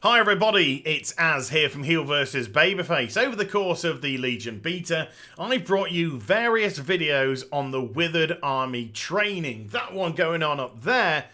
Hi everybody, it's Az here from HeelvsBabyface. Over the course of the Legion Beta, I've brought you various videos on the Withered Army Training. That one going on up there,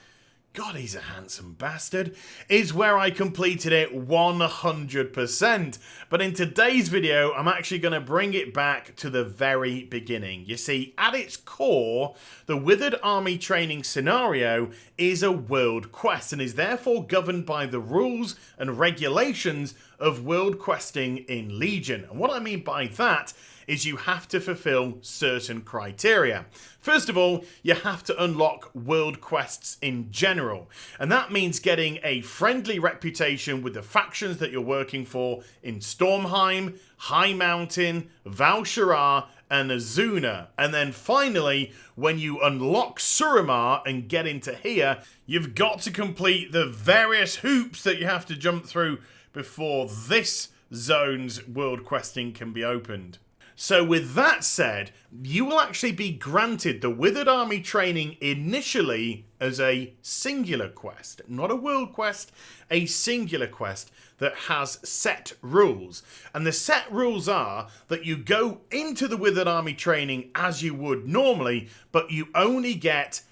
God, he's a handsome bastard, is where I completed it 100%. But in today's video, I'm actually going to bring it back to the very beginning. You see, at its core, the Withered Army Training scenario is a world quest and is therefore governed by the rules and regulations of world questing in Legion. And what I mean by that is you have to fulfill certain criteria. First of all, you have to unlock world quests in general, and that means getting a friendly reputation with the factions that you're working for in Stormheim, High Mountain, Val'sharah, and Azuna. And then finally, when you unlock Suramar and get into here, you've got to complete the various hoops that you have to jump through before this zone's world questing can be opened. So with that said, you will actually be granted the Withered Army Training initially as a singular quest. Not a world quest, a singular quest that has set rules. And the set rules are that you go into the Withered Army Training as you would normally, but you only get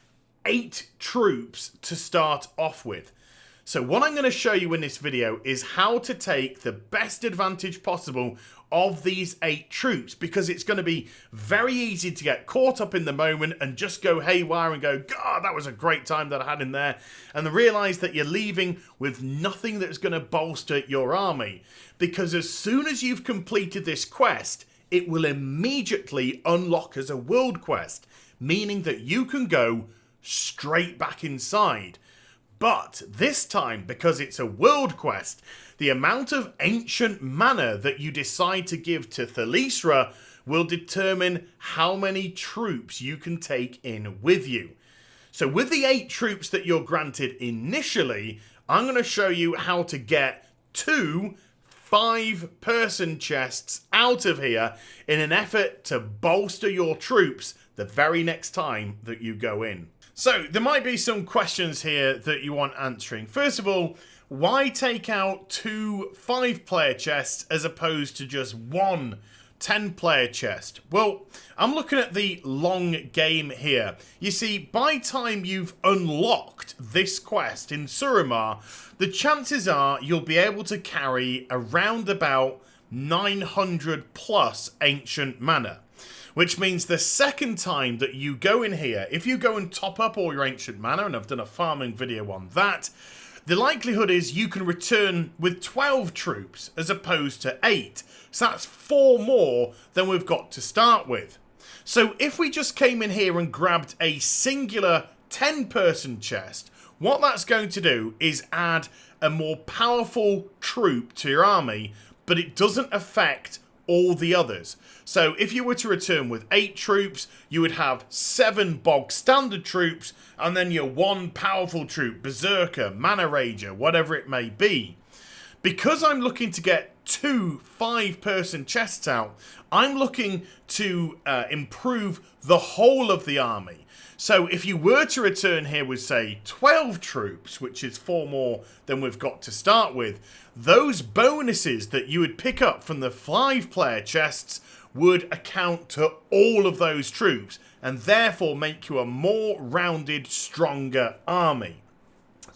8 troops to start off with. So what I'm going to show you in this video is how to take the best advantage possible of these 8 troops, because it's going to be very easy to get caught up in the moment and just go haywire and go, God, that was a great time that I had in there, and then realise that you're leaving with nothing that's going to bolster your army. Because as soon as you've completed this quest, it will immediately unlock as a world quest, meaning that you can go straight back inside. But this time, because it's a world quest, the amount of ancient mana that you decide to give to Thalisra will determine how many troops you can take in with you. So with the 8 troops that you're granted initially, I'm going to show you how to get 2 5-person chests out of here in an effort to bolster your troops the very next time that you go in. So, there might be some questions here that you want answering. First of all, why take out 2 5-player chests as opposed to just 1 10-player chest? Well, I'm looking at the long game here. You see, by time you've unlocked this quest in Suramar, the chances are you'll be able to carry around about 900 plus ancient mana. Which means the second time that you go in here, if you go and top up all your ancient mana, and I've done a farming video on that, the likelihood is you can return with 12 troops as opposed to 8. So that's 4 more than we've got to start with. So if we just came in here and grabbed a singular 10-person chest, what that's going to do is add a more powerful troop to your army, but it doesn't affect all the others. So if you were to return with 8 troops, you would have 7 bog standard troops, and then your 1 powerful troop, Berserker, Mana Rager, whatever it may be. Because I'm looking to get 2 5-person chests out, I'm looking to improve the whole of the army. So if you were to return here with, say, 12 troops, which is 4 more than we've got to start with, those bonuses that you would pick up from the 5-player chests would account to all of those troops, and therefore make you a more rounded, stronger army.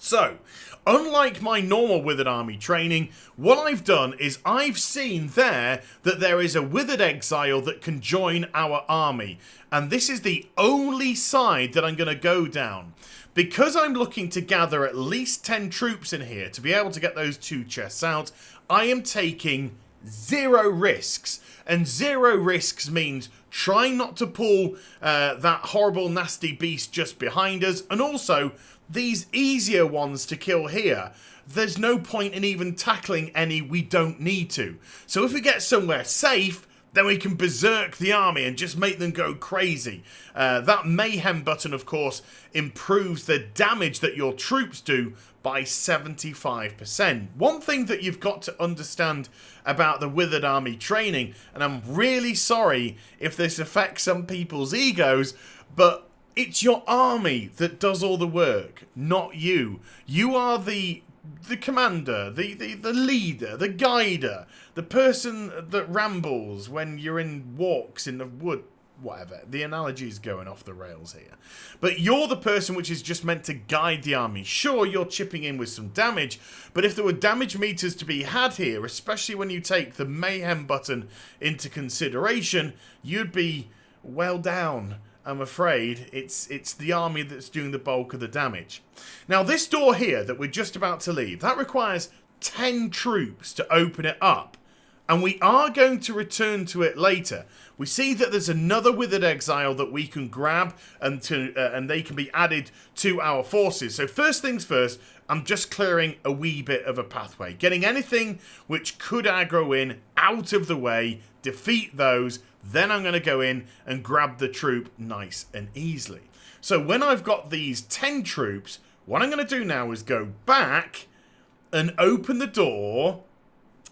So, unlike my normal Withered Army Training, what I've done is I've seen there that there is a Withered Exile that can join our army. And this is the only side that I'm going to go down. Because I'm looking to gather at least 10 troops in here to be able to get those 2 chests out, I am taking 0 risks. And 0 risks means trying not to pull that horrible, nasty beast just behind us. And also, these easier ones to kill here, there's no point in even tackling any we don't need to. So if we get somewhere safe, then we can berserk the army and just make them go crazy. That mayhem button, of course, improves the damage that your troops do by 75%. One thing that you've got to understand about the Withered Army Training, and I'm really sorry if this affects some people's egos, but it's your army that does all the work, not you. You are the the commander, the leader, the guider, the person that rambles when you're in walks in the wood, whatever. The analogy is going off the rails here. But you're the person which is just meant to guide the army. Sure, you're chipping in with some damage, but if there were damage meters to be had here, especially when you take the mayhem button into consideration, you'd be well down. I'm afraid it's the army that's doing the bulk of the damage. Now, this door here that we're just about to leave, that requires 10 troops to open it up. And we are going to return to it later. We see that there's another Withered Exile that we can grab and they can be added to our forces. So first things first, I'm just clearing a wee bit of a pathway. Getting anything which could aggro in out of the way, defeat those, then I'm going to go in and grab the troop nice and easily. So when I've got these 10 troops, what I'm going to do now is go back and open the door.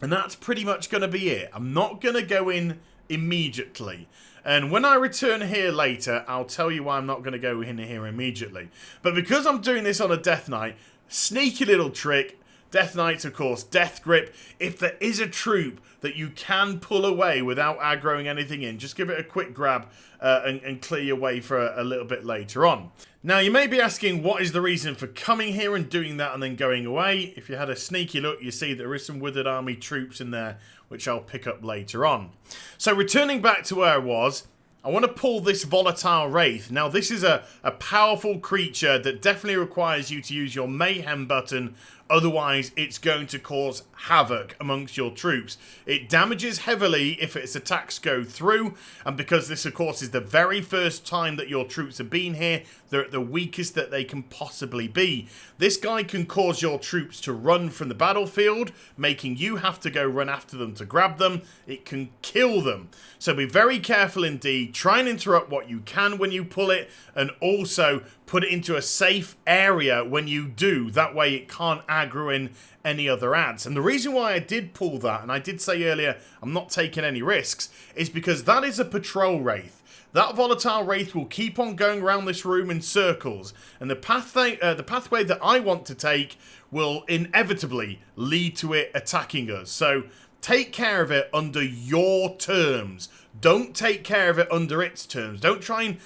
And that's pretty much going to be it. I'm not going to go in immediately. And when I return here later, I'll tell you why I'm not going to go in here immediately. But because I'm doing this on a Death Knight, sneaky little trick. Death Knights, of course, Death Grip. If there is a troop that you can pull away without aggroing anything in, just give it a quick grab and clear your way for a little bit later on. Now, you may be asking, what is the reason for coming here and doing that and then going away? If you had a sneaky look, you see there is some Withered Army troops in there, which I'll pick up later on. So, returning back to where I was, I want to pull this Volatile Wraith. Now, this is a powerful creature that definitely requires you to use your Mayhem button. Otherwise, it's going to cause havoc amongst your troops. It damages heavily if its attacks go through, and because this, of course, is the very first time that your troops have been here, they're at the weakest that they can possibly be. This guy can cause your troops to run from the battlefield, making you have to go run after them to grab them. It can kill them. So be very careful indeed. Try and interrupt what you can when you pull it, and also put it into a safe area when you do. That way it can't aggro in any other ads. And the reason why I did pull that, and I did say earlier I'm not taking any risks, is because that is a patrol wraith. That Volatile Wraith will keep on going around this room in circles, and the pathway that I want to take will inevitably lead to it attacking us. So take care of it under your terms. Don't take care of it under its terms. Don't try and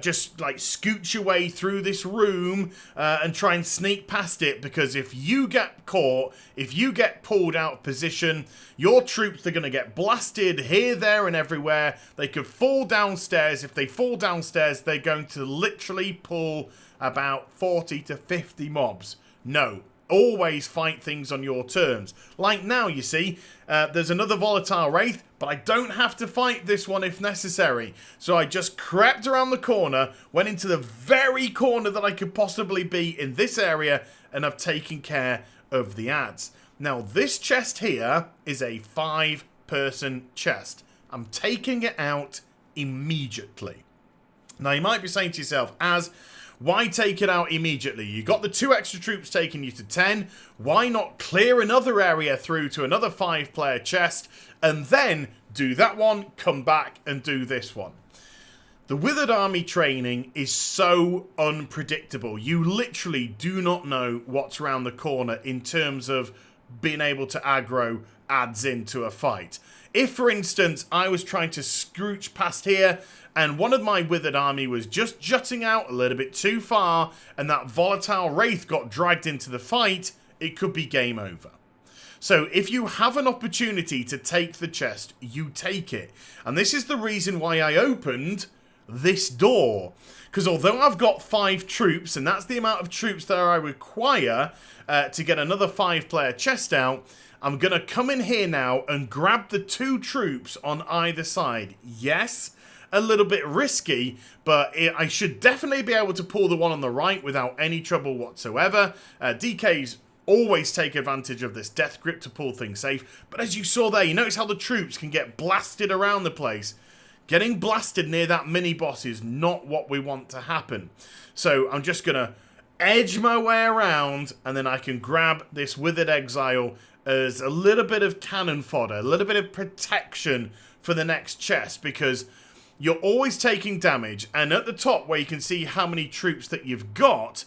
just like scooch your way through this room and try and sneak past it, because if you get caught, if you get pulled out of position, your troops are going to get blasted here, there and everywhere. They could fall downstairs. If they fall downstairs, they're going to literally pull about 40 to 50 mobs. No. Always fight things on your terms. Like now, you see, there's another Volatile Wraith, but I don't have to fight this one if necessary. So I just crept around the corner, went into the very corner that I could possibly be in this area, and I've taken care of the ads. Now, this chest here is a 5-person chest. I'm taking it out immediately. Now, you might be saying to yourself, why take it out immediately? You got the 2 extra troops taking you to 10. Why not clear another area through to another 5-player chest and then do that one, come back and do this one? The Withered Army Training is so unpredictable. You literally do not know what's around the corner in terms of being able to aggro ads into a fight. If, for instance, I was trying to scrooch past here and one of my Withered Army was just jutting out a little bit too far and that Volatile Wraith got dragged into the fight, it could be game over. So if you have an opportunity to take the chest, you take it. And this is the reason why I opened this door. Because although I've got 5 troops, and that's the amount of troops that I require to get another 5-player chest out, I'm going to come in here now and grab the 2 troops on either side. Yes, a little bit risky, but I should definitely be able to pull the one on the right without any trouble whatsoever. DK's always take advantage of this death grip to pull things safe. But as you saw there, you notice how the troops can get blasted around the place. Getting blasted near that mini-boss is not what we want to happen. So I'm just going to edge my way around, and then I can grab this Withered Exile as a little bit of cannon fodder, a little bit of protection for the next chest, because you're always taking damage. And at the top where you can see how many troops that you've got,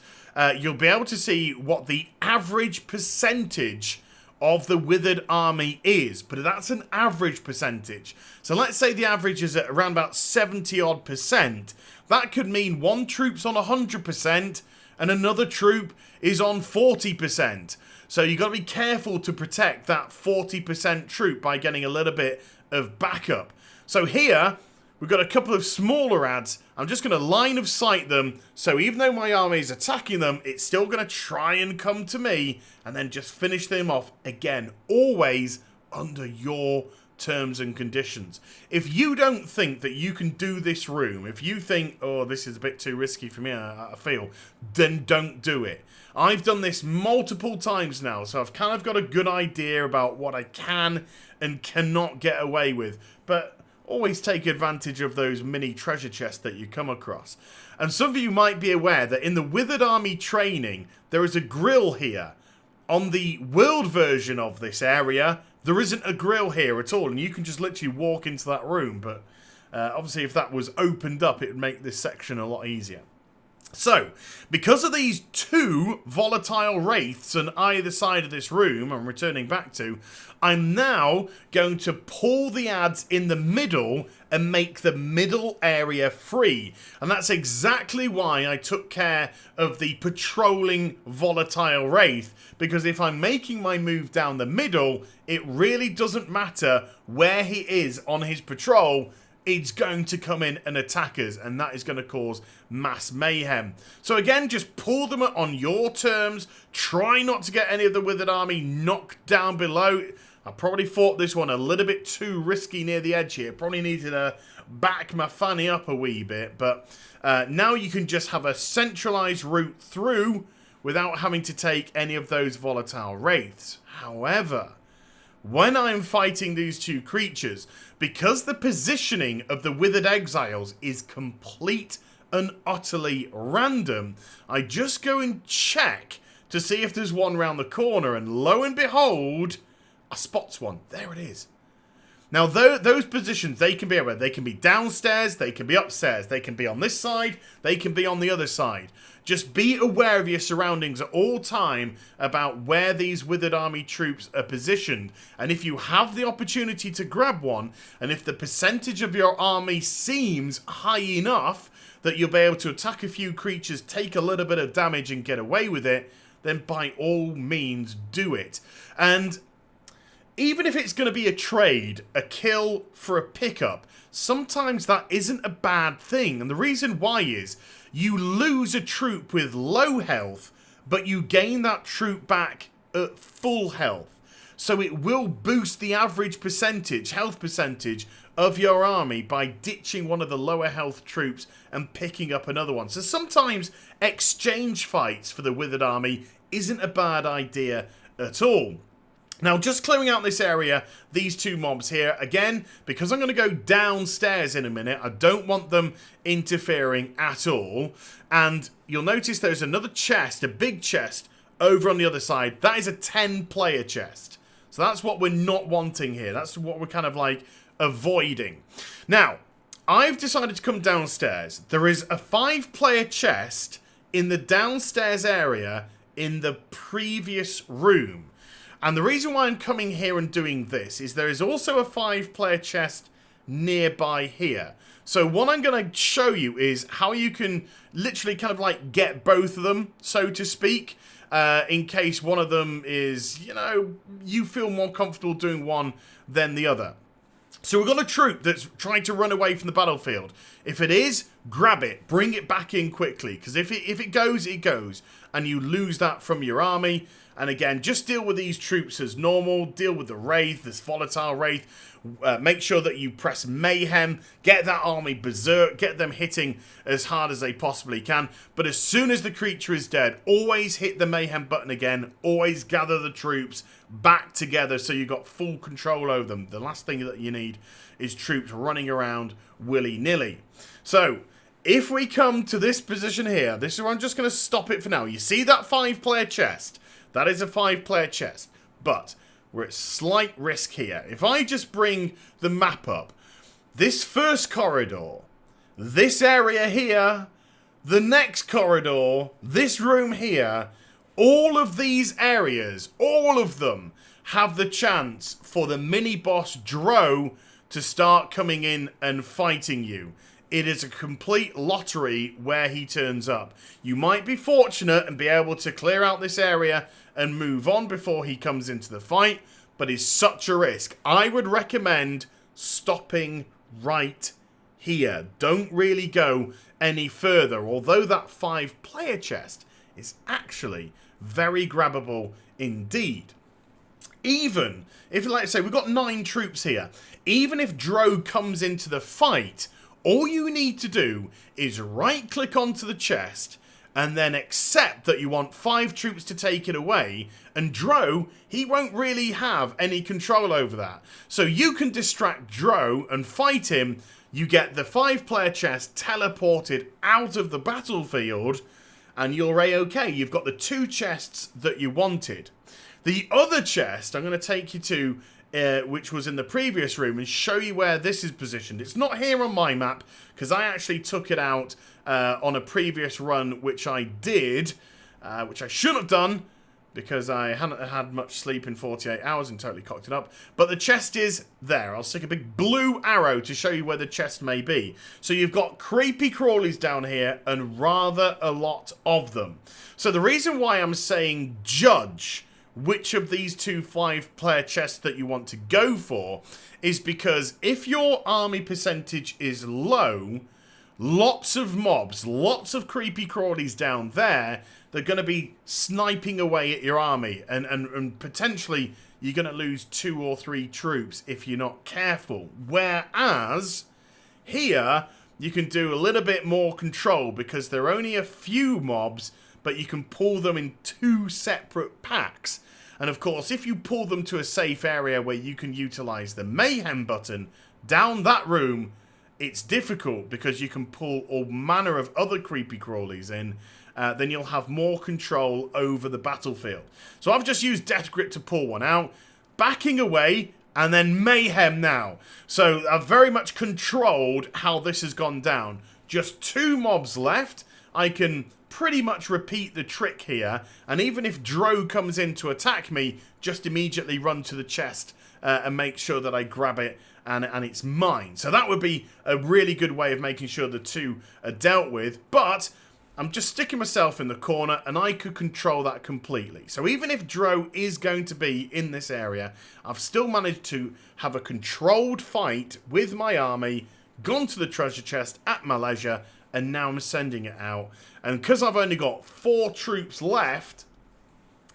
you'll be able to see what the average percentage of the Withered Army is, but that's an average percentage. So let's say the average is at around about 70 odd percent. That could mean one troop's on 100% and another troop is on 40%. So you've got to be careful to protect that 40% troop by getting a little bit of backup. So here, we've got a couple of smaller ads. I'm just going to line of sight them, so even though my army is attacking them, it's still going to try and come to me, and then just finish them off again, always under your terms and conditions. If you don't think that you can do this room, if you think, oh, this is a bit too risky for me, I feel, then don't do it. I've done this multiple times now, so I've kind of got a good idea about what I can and cannot get away with, but always take advantage of those mini treasure chests that you come across. And some of you might be aware that in the Withered Army Training, there is a grill here. On the world version of this area, there isn't a grill here at all, and you can just literally walk into that room, but obviously if that was opened up, it would make this section a lot easier. So, because of these two volatile wraiths on either side of this room I'm returning back to, I'm now going to pull the ads in the middle and make the middle area free. And that's exactly why I took care of the patrolling volatile wraith, because if I'm making my move down the middle, it really doesn't matter where he is on his patrol. It's going to come in and attack us, and that is going to cause mass mayhem. So again, just pull them on your terms. Try not to get any of the Withered Army knocked down below. I probably thought this one a little bit too risky near the edge here. Probably needed to back my fanny up a wee bit, but now you can just have a centralized route through without having to take any of those volatile wraiths. However, when I'm fighting these two creatures, because the positioning of the Withered Exiles is complete and utterly random, I just go and check to see if there's one round the corner, and lo and behold, I spots one. There it is. Now, those positions, they can be everywhere. They can be downstairs, they can be upstairs, they can be on this side, they can be on the other side. Just be aware of your surroundings at all time about where these Withered Army troops are positioned. And if you have the opportunity to grab one, and if the percentage of your army seems high enough that you'll be able to attack a few creatures, take a little bit of damage and get away with it, then by all means do it. And even if it's going to be a trade, a kill for a pickup, sometimes that isn't a bad thing. And the reason why is you lose a troop with low health, but you gain that troop back at full health. So it will boost the average percentage, health percentage, of your army by ditching one of the lower health troops and picking up another one. So sometimes exchange fights for the Withered Army isn't a bad idea at all. Now, just clearing out this area, these two mobs here, again, because I'm going to go downstairs in a minute, I don't want them interfering at all. And you'll notice there's another chest, a big chest, over on the other side. That is a 10-player chest. So that's what we're not wanting here. That's what we're kind of like avoiding. Now, I've decided to come downstairs. There is a 5-player chest in the downstairs area in the previous room. And the reason why I'm coming here and doing this is there is also a 5-player chest nearby here. So what I'm going to show you is how you can literally kind of like get both of them, so to speak, in case one of them is, you know, you feel more comfortable doing one than the other. So we've got a troop that's trying to run away from the battlefield. If it is, grab it, bring it back in quickly, because if it goes, it goes, and you lose that from your army. And again, just deal with these troops as normal. Deal with the Wraith, this volatile Wraith. Make sure that you press Mayhem. Get that army berserk. Get them hitting as hard as they possibly can. But as soon as the creature is dead, always hit the Mayhem button again. Always gather the troops back together so you've got full control over them. The last thing that you need is troops running around willy-nilly. So, if we come to this position here, this is where I'm just going to stop it for now. You see that 5-player chest? That is a 5-player chest, but we're at slight risk here. If I just bring the map up, this first corridor, this area here, The next corridor, this room here, all of these areas, all of them have the chance for the mini-boss Dro to start coming in and fighting you. It is a complete lottery where he turns up. You might be fortunate and be able to clear out this area and move on before he comes into the fight, but it's such a risk. I would recommend stopping right here. Don't really go any further, although that 5-player chest is actually very grabbable indeed. Even if, let's say, we've got 9 troops here, even if Dro comes into the fight, all you need to do is right-click onto the chest and then accept that you want 5 troops to take it away, and Dro, he won't really have any control over that. So you can distract Dro and fight him. You get the 5-player chest teleported out of the battlefield, and you're A-OK. You've got the 2 chests that you wanted. The other chest I'm going to take you to, which was in the previous room, and show you where this is positioned. It's not here on my map, because I actually took it out on a previous run, which I did, which I shouldn't have done, because I hadn't had much sleep in 48 hours and totally cocked it up. But the chest is there. I'll stick a big blue arrow to show you where the chest may be. So you've got creepy crawlies down here, and rather a lot of them. So the reason why I'm saying judge which of these 2 5-player chests that you want to go for is because if your army percentage is low, lots of mobs, lots of creepy crawlies down there, they're going to be sniping away at your army, and potentially you're going to lose 2 or 3 troops if you're not careful. Whereas here you can do a little bit more control because there are only a few mobs, but you can pull them in 2 separate packs. And of course, if you pull them to a safe area where you can utilize the mayhem button down that room, it's difficult because you can pull all manner of other creepy crawlies in. Then you'll have more control over the battlefield. So I've just used Death Grip to pull one out, backing away, and then mayhem now. So I've very much controlled how this has gone down. Just 2 mobs left. I can pretty much repeat the trick here, and even if Dro comes in to attack me, just immediately run to the chest and make sure that I grab it and it's mine. So that would be a really good way of making sure the 2 are dealt with, but I'm just sticking myself in the corner and I could control that completely. So even if Dro is going to be in this area, I've still managed to have a controlled fight with my army, gone to the treasure chest at my leisure, and now I'm sending it out. And because I've only got 4 troops left,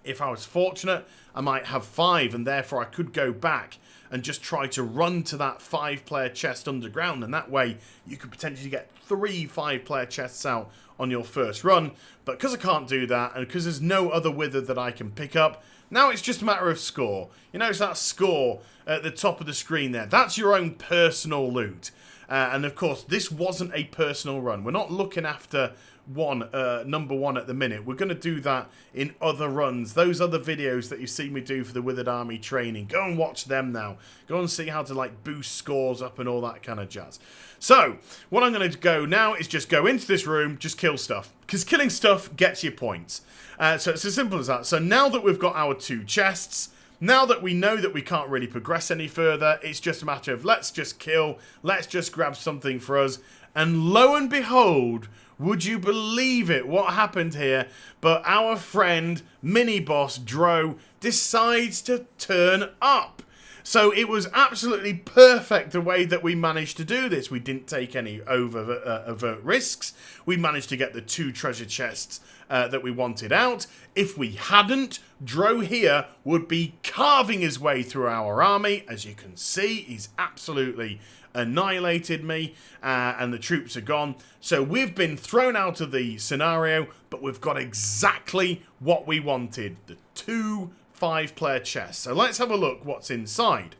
if I was fortunate, I might have 5, and therefore I could go back and just try to run to that 5-player chest underground, and that way you could potentially get 3 5-player chests out on your first run. But because I can't do that, and because there's no other Withered that I can pick up, now it's just a matter of score. You notice that score at the top of the screen there. That's your own personal loot. And of course, this wasn't a personal run. We're not looking after number 1 at the minute. We're going to do that in other runs. Those other videos that you see me do for the Withered Army Training, go and watch them now. Go and see how to like boost scores up and all that kind of jazz. So what I'm going to go now is just go into this room, just kill stuff, because killing stuff gets you points. So it's as simple as that. So now that we've got our 2 chests, now that we know that we can't really progress any further, it's just a matter of let's just kill, let's just grab something for us. And lo and behold, would you believe it, what happened here? But our friend, mini-boss Dro, decides to turn up. So it was absolutely perfect the way that we managed to do this. We didn't take any overt risks. We managed to get the 2 treasure chests that we wanted out. If we hadn't, Dro here would be carving his way through our army. As you can see, he's absolutely annihilated me, and the troops are gone. So we've been thrown out of the scenario, but we've got exactly what we wanted, the 2 5-player chests. So let's have a look what's inside.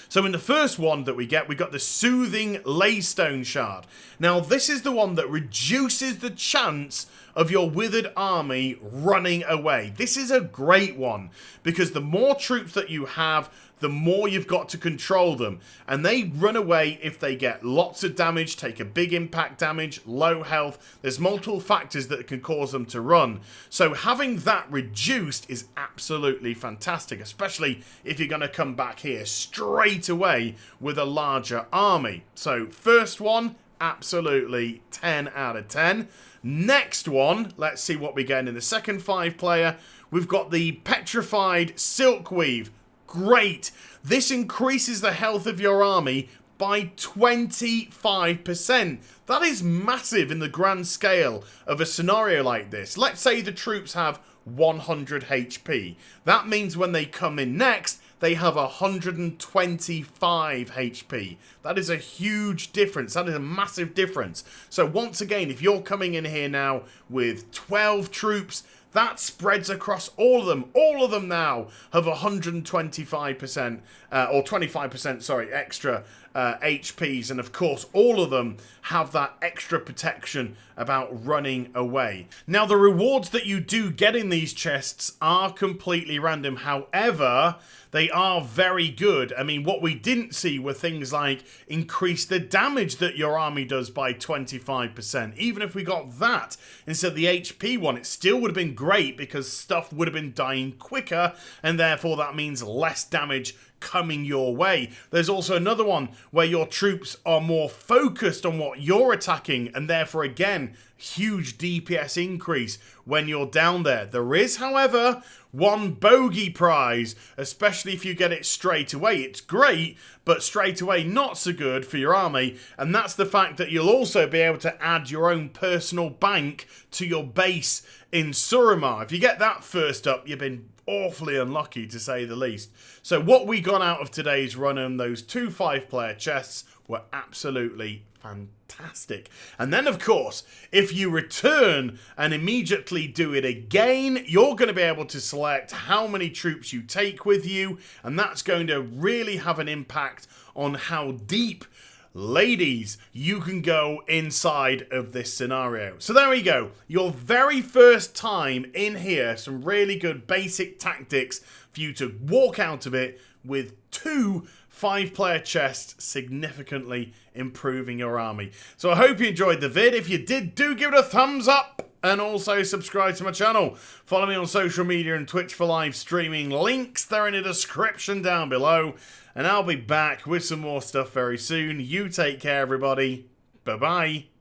So in the first one that we got the Soothing Laystone Shard. Now this is the one that reduces the chance of your withered army running away. This is a great one because the more troops that you have, the more you've got to control them. And they run away if they get lots of damage, take a big impact damage, low health. There's multiple factors that can cause them to run. So having that reduced is absolutely fantastic, especially if you're going to come back here straight away with a larger army. So first one, absolutely 10 out of 10. Next one, let's see what we get in the second 5-player. We've got the Petrified Silkweave. Great. This increases the health of your army by 25%. That is massive in the grand scale of a scenario like this. Let's say the troops have 100 HP. That means when they come in next, they have 125 HP. That is a huge difference. That is a massive difference. So once again, if you're coming in here now with 12 troops, that spreads across all of them. All of them now have 125%, or 25%, sorry, extra HPs. And of course, all of them have that extra protection about running away. Now, the rewards that you do get in these chests are completely random. However, they are very good. I mean, what we didn't see were things like increase the damage that your army does by 25%. Even if we got that instead of the HP one, it still would have been great because stuff would have been dying quicker, and therefore that means less damage coming your way. There's also another one where your troops are more focused on what you're attacking, and therefore again, huge DPS increase when you're down there. There is, however, one bogey prize, especially if you get it straight away. It's great, but straight away not so good for your army, and that's the fact that you'll also be able to add your own personal bank to your base in Suramar. If you get that first up, you've been awfully unlucky, to say the least. So what we got out of today's run on those 2 5-player chests were absolutely fantastic. And then, of course, if you return and immediately do it again, you're going to be able to select how many troops you take with you, and that's going to really have an impact on how deep, ladies, you can go inside of this scenario. So there we go. Your very first time in here, some really good basic tactics for you to walk out of it with 2 5-player chests, significantly improving your army. So I hope you enjoyed the vid. If you did, do give it a thumbs up and also subscribe to my channel. Follow me on social media and Twitch for live streaming. Links, they're in the description down below. And I'll be back with some more stuff very soon. You take care, everybody. Bye-bye.